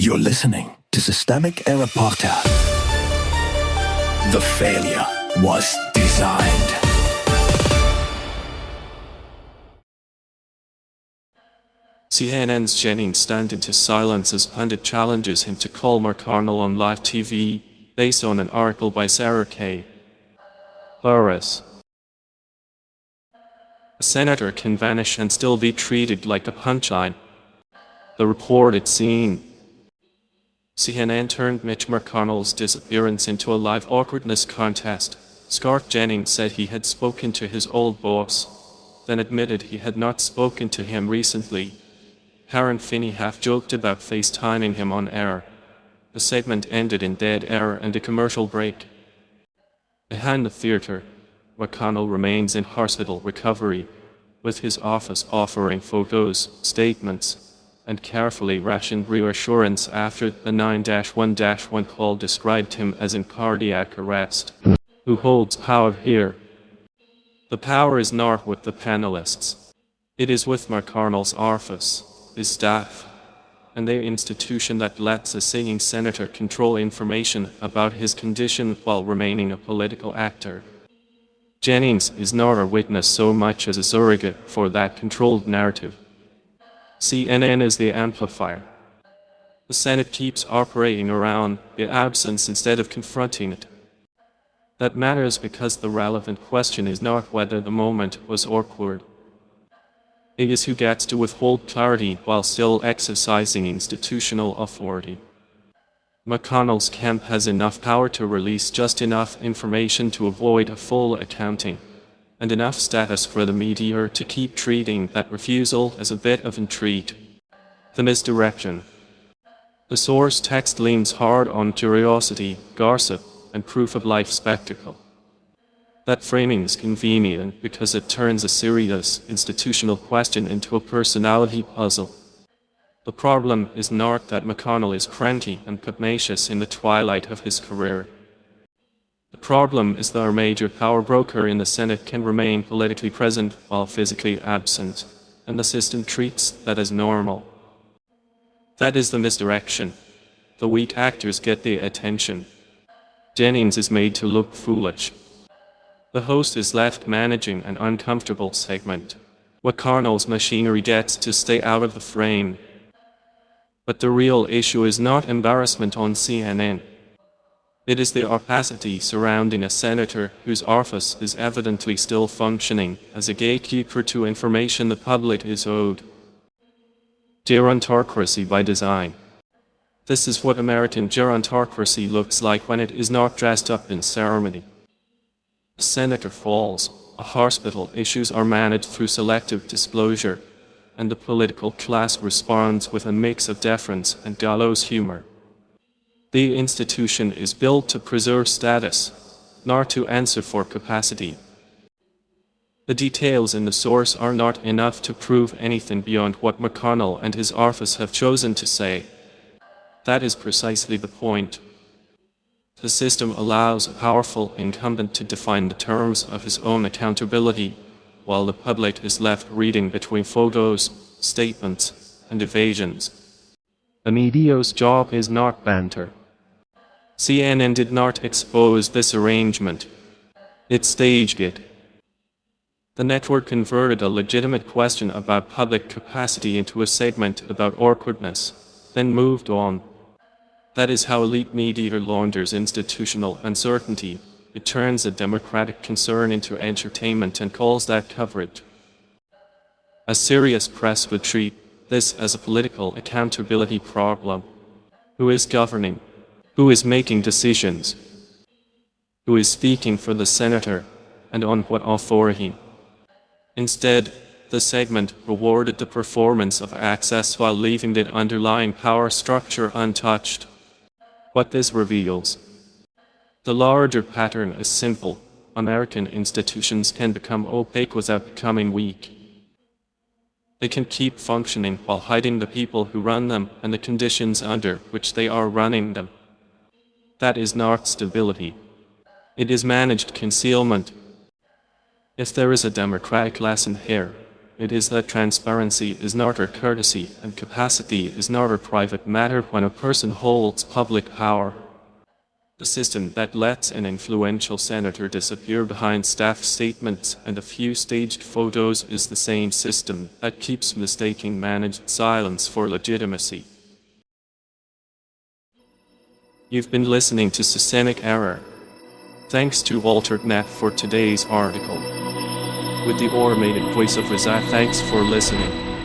You're listening to Systemic Error Podcast. The failure was designed. CNN's Jennings stunned into silence as pundit challenges him to call McConnell on live TV, based on an article by surrogate. Paris. A senator can vanish and still be treated like a punchline. The reported scene. CNN turned Mitch McConnell's disappearance into a live awkwardness contest. Jennings said he had spoken to his old boss, then admitted he had not spoken to him recently. Finney half-joked about FaceTiming him on air. The segment ended in dead air and a commercial break. Behind the theater, McConnell remains in hospital recovery, with his office offering photos, statements, and carefully rationed reassurance after the 9-1-1 call described him as in cardiac arrest. Who holds power here? The power is not with the panelists. It is with McConnell's office, his staff, and the institution that lets a sitting senator control information about his condition while remaining a political actor. Jennings is not a witness so much as a surrogate for that controlled narrative. CNN is the amplifier. The Senate keeps operating around the absence instead of confronting it. That matters because the relevant question is not whether the moment was awkward. It is who gets to withhold clarity while still exercising institutional authority. McConnell's camp has enough power to release just enough information to avoid a full accounting, and enough status for the media to keep treating that refusal as a bit of intrigue. The misdirection. The source text leans hard on curiosity, gossip, and proof of life spectacle. That framing is convenient because it turns a serious institutional question into a personality puzzle. The problem is not that McConnell is cranky and pugnacious in the twilight of his career. The problem is that our major power broker in the Senate can remain politically present while physically absent, and the system treats that as normal. That is the misdirection. The weak actors get the attention. Jennings is made to look foolish. The host is left managing an uncomfortable segment. McConnell's machinery gets to stay out of the frame. But the real issue is not embarrassment on CNN. It is the opacity surrounding a senator whose office is evidently still functioning as a gatekeeper to information the public is owed. Gerontocracy by design. This is what American gerontocracy looks like when it is not dressed up in ceremony. A senator falls, a hospital issues are managed through selective disclosure, and the political class responds with a mix of deference and gallows humor. The institution is built to preserve status, not to answer for capacity. The details in the source are not enough to prove anything beyond what McConnell and his office have chosen to say. That is precisely the point. The system allows a powerful incumbent to define the terms of his own accountability, while the public is left reading between photos, statements, and evasions. The media's job is not banter. CNN did not expose this arrangement. It staged it. The network converted a legitimate question about public capacity into a segment about awkwardness, then moved on. That is how elite media launders institutional uncertainty. It turns a democratic concern into entertainment and calls that coverage. A serious press would treat this as a political accountability problem. Who is governing? Who is making decisions? Who is speaking for the senator, and on what authority? Instead, the segment rewarded the performance of access while leaving the underlying power structure untouched. What this reveals. The larger pattern is simple. American institutions can become opaque without becoming weak. They can keep functioning while hiding the people who run them and the conditions under which they are running them. That is not stability. It is managed concealment. If there is a democratic lesson here, It is that transparency is not our courtesy and capacity is not our private matter when a person holds public power. The system that lets an influential senator disappear behind staff statements and a few staged photos is the same system that keeps mistaking managed silence for legitimacy. You've been listening to Systemic Error. Thanks to awkwardness for today's article. With the automated voice of Rizat, thanks for listening.